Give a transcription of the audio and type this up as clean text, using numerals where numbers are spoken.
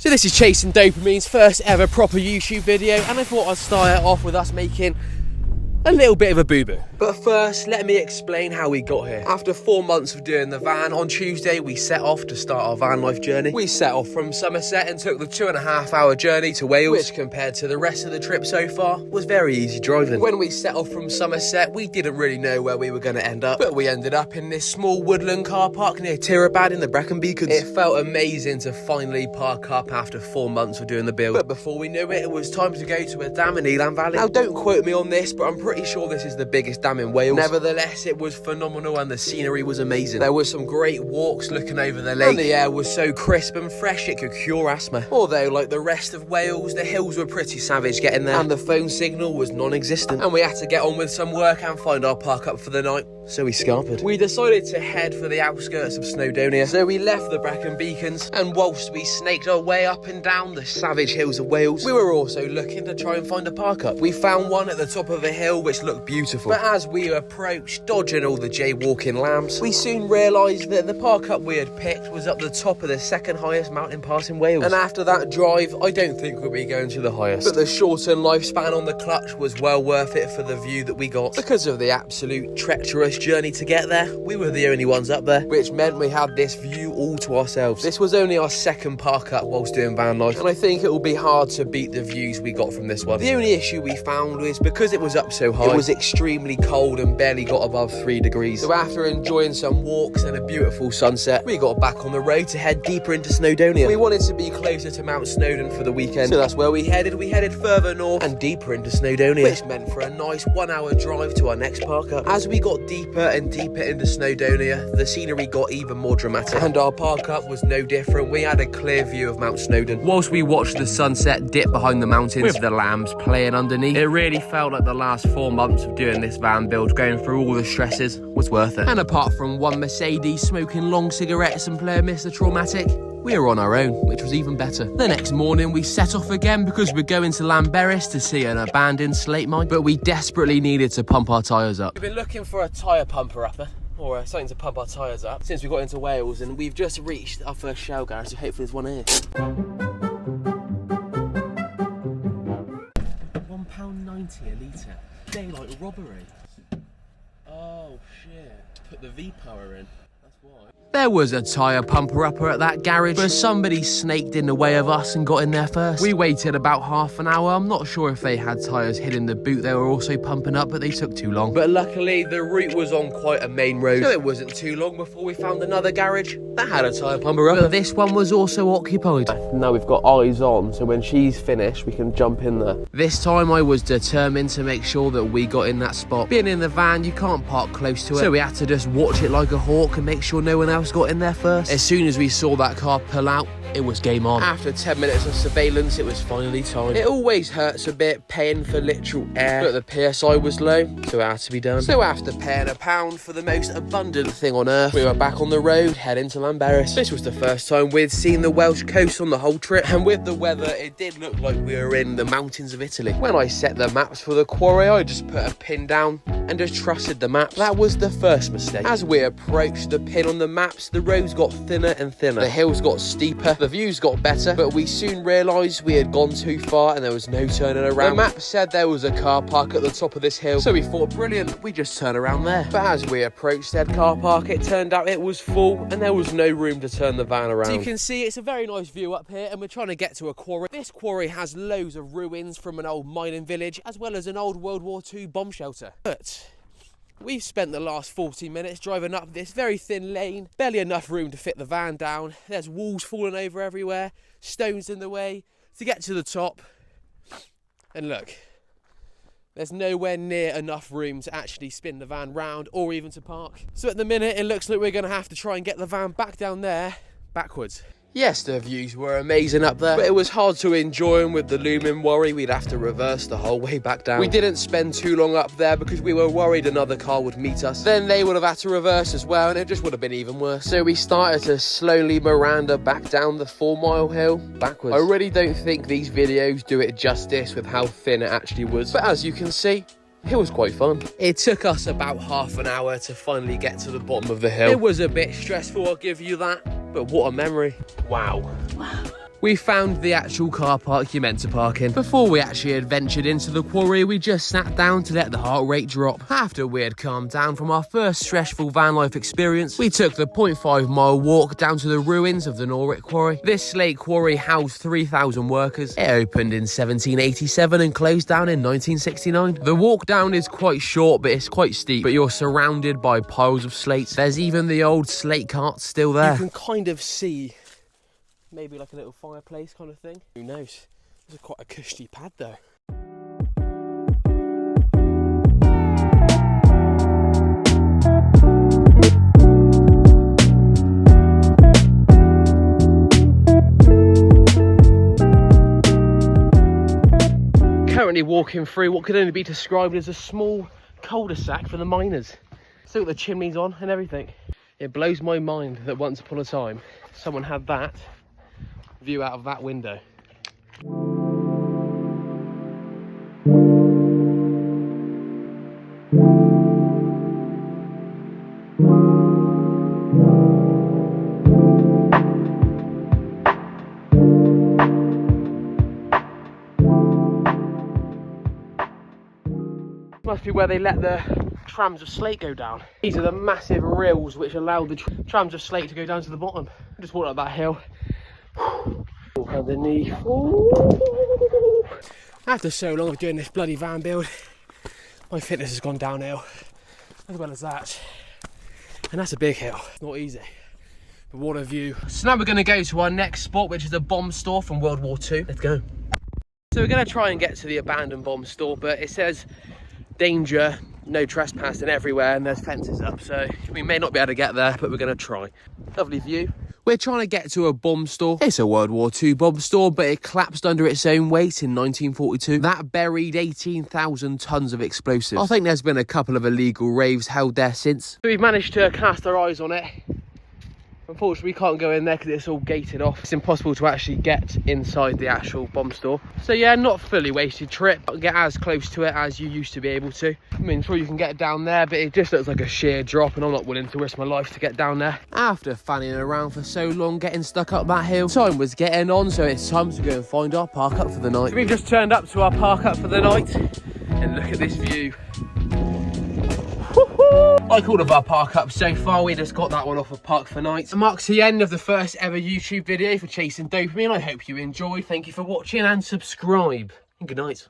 So this is Chasing Dopamine's first ever proper YouTube video, and I thought I'd start it off with us making a little bit of a boo-boo. But first, let me explain how we got here. After 4 months of doing the van, on Tuesday we set off to start our van life journey. We set off from Somerset and took the 2.5 hour journey to Wales, which compared to the rest of the trip so far was very easy driving. When we set off from Somerset, we didn't really know where we were going to end up, but we ended up in this small woodland car park near Tirabad in the Brecon Beacons. It felt amazing to finally park up after 4 months of doing the build. But before we knew it, it was time to go to a dam in Elan Valley. Now don't quote me on this, but I'm pretty sure this is the biggest dam in Wales. Nevertheless, it was phenomenal and the scenery was amazing. There were some great walks looking over the lake, and the air was so crisp and fresh it could cure asthma. Although, like the rest of Wales, the hills were pretty savage getting there, and the phone signal was non-existent. And we had to get on with some work and find our park up for the night, so we scarpered. We decided to head for the outskirts of Snowdonia, so we left the Brecon Beacons, and whilst we snaked our way up and down the savage hills of Wales, we were also looking to try and find a park up. We found one at the top of a hill which looked beautiful, but as we approached, dodging all the jaywalking lambs, we soon realised that the park up we had picked was up the top of the second highest mountain pass in Wales. And after that drive, I don't think we'll be going to the highest, but the shortened lifespan on the clutch was well worth it for the view that we got. Because of the absolute treacherous journey to get there, we were the only ones up there, which meant we had this view all to ourselves. This was only our second park up whilst doing van life, and I think it will be hard to beat the views we got from this one. The only issue we found was because it was up so high, it was extremely cold and barely got above 3 degrees. So after enjoying some walks and a beautiful sunset, we got back on the road to head deeper into Snowdonia. We wanted to be closer to Mount Snowdon for the weekend, so that's where we headed. We headed further north and deeper into Snowdonia, which meant for a nice 1 hour drive to our next park up. As we got deeper and deeper into Snowdonia, the scenery got even more dramatic, and our park up was no different. We had a clear view of Mount Snowdon whilst we watched the sunset dip behind the mountains with the lambs playing underneath. It really felt like the last 4 months of doing this van build, going through all the stresses, was worth it. And apart from one Mercedes smoking long cigarettes and playing Mr. Traumatic, we were on our own, which was even better. The next morning we set off again because we're going to Llanberis to see an abandoned slate mine, but we desperately needed to pump our tyres up. We've been looking for a tyre pumper upper, or something to pump our tyres up, since we got into Wales, and we've just reached our first shell garage, so hopefully there's one here. £1.90 a litre. Daylight robbery. Oh shit. Put the V-power in. That's why. There was a tyre pumper upper at that garage, but somebody snaked in the way of us and got in there first. We waited about half an hour. I'm not sure if they had tyres hidden in the boot they were also pumping up, but they took too long. But luckily, the route was on quite a main road, so it wasn't too long before we found another garage that had a tyre pumper upper. But this one was also occupied. Now we've got eyes on, so when she's finished, we can jump in there. This time I was determined to make sure that we got in that spot. Being in the van, you can't park close to it, so we had to just watch it like a hawk and make sure no one else got in there first. As soon as we saw that car pull out, it was game on. After 10 minutes of surveillance, it was finally time. It always hurts a bit paying for literal air, but the PSI was low, so it had to be done. So after paying £1 for the most abundant thing on earth, we were back on the road, heading to Llanberis. This was the first time we'd seen the Welsh coast on the whole trip, and with the weather, it did look like we were in the mountains of Italy. When I set the maps for the quarry, I just put a pin down and just trusted the map. That was the first mistake. As we approached the pin on the maps, the roads got thinner and thinner. The hills got steeper, the views got better, but we soon realised we had gone too far and there was no turning around. The map said there was a car park at the top of this hill, so we thought, brilliant, we just turn around there. But as we approached said car park, it turned out it was full and there was no room to turn the van around. So you can see it's a very nice view up here, and we're trying to get to a quarry. This quarry has loads of ruins from an old mining village, as well as an old World War II bomb shelter. But we've spent the last 40 minutes driving up this very thin lane, barely enough room to fit the van down. There's walls falling over everywhere, stones in the way. To get to the top, and look, there's nowhere near enough room to actually spin the van round or even to park. So at the minute, it looks like we're going to have to try and get the van back down there backwards. Yes, the views were amazing up there, but it was hard to enjoy them with the looming worry we'd have to reverse the whole way back down. We didn't spend too long up there because we were worried another car would meet us. Then they would have had to reverse as well, and it just would have been even worse. So we started to slowly Miranda back down the 4-mile hill backwards. I really don't think these videos do it justice with how thin it actually was, but as you can see, it was quite fun. It took us about half an hour to finally get to the bottom of the hill. It was a bit stressful, I'll give you that, but what a memory. Wow. We found the actual car park you're meant to park in. Before we actually adventured into the quarry, we just sat down to let the heart rate drop. After we had calmed down from our first stressful van life experience, we took the 0.5-mile walk down to the ruins of the Nori quarry. This slate quarry housed 3,000 workers. It opened in 1787 and closed down in 1969. The walk down is quite short, but it's quite steep, but you're surrounded by piles of slate. There's even the old slate carts still there. You can kind of see maybe like a little fireplace kind of thing. Who knows? This is quite a cushy pad though. Currently walking through what could only be described as a small cul-de-sac for the miners. Still got the chimneys on and everything. It blows my mind that once upon a time someone had that view out of that window. Must be where they let the trams of slate go down. These are the massive rills which allow the trams of slate to go down to the bottom. Just walk up that hill. Walk underneath. After so long of doing this bloody van build, my fitness has gone downhill, as well as that. And that's a big hill, not easy. But what a view. So now we're going to go to our next spot, which is a bomb store from World War II. Let's go. So we're going to try and get to the abandoned bomb store, but it says danger, no trespassing everywhere, and there's fences up, so we may not be able to get there, but we're going to try. Lovely view. We're trying to get to a bomb store. It's a World War II bomb store, but it collapsed under its own weight in 1942. That buried 18,000 tons of explosives. I think there's been a couple of illegal raves held there since. So we've managed to cast our eyes on it. Unfortunately, we can't go in there because it's all gated off. It's impossible to actually get inside the actual bomb store. So yeah, not a fully wasted trip. Get as close to it as you used to be able to. I mean, sure you can get down there, but it just looks like a sheer drop, and I'm not willing to risk my life to get down there. After fanning around for so long, getting stuck up that hill, time was getting on, so it's time to go and find our park up for the night. So we've just turned up to our park up for the night, and look at this view. Like all of our park ups so far, we just got that one off of Park for Night. It marks the end of the first ever YouTube video for Chasing Dopamine. I hope you enjoyed. Thank you for watching and subscribe. And good night.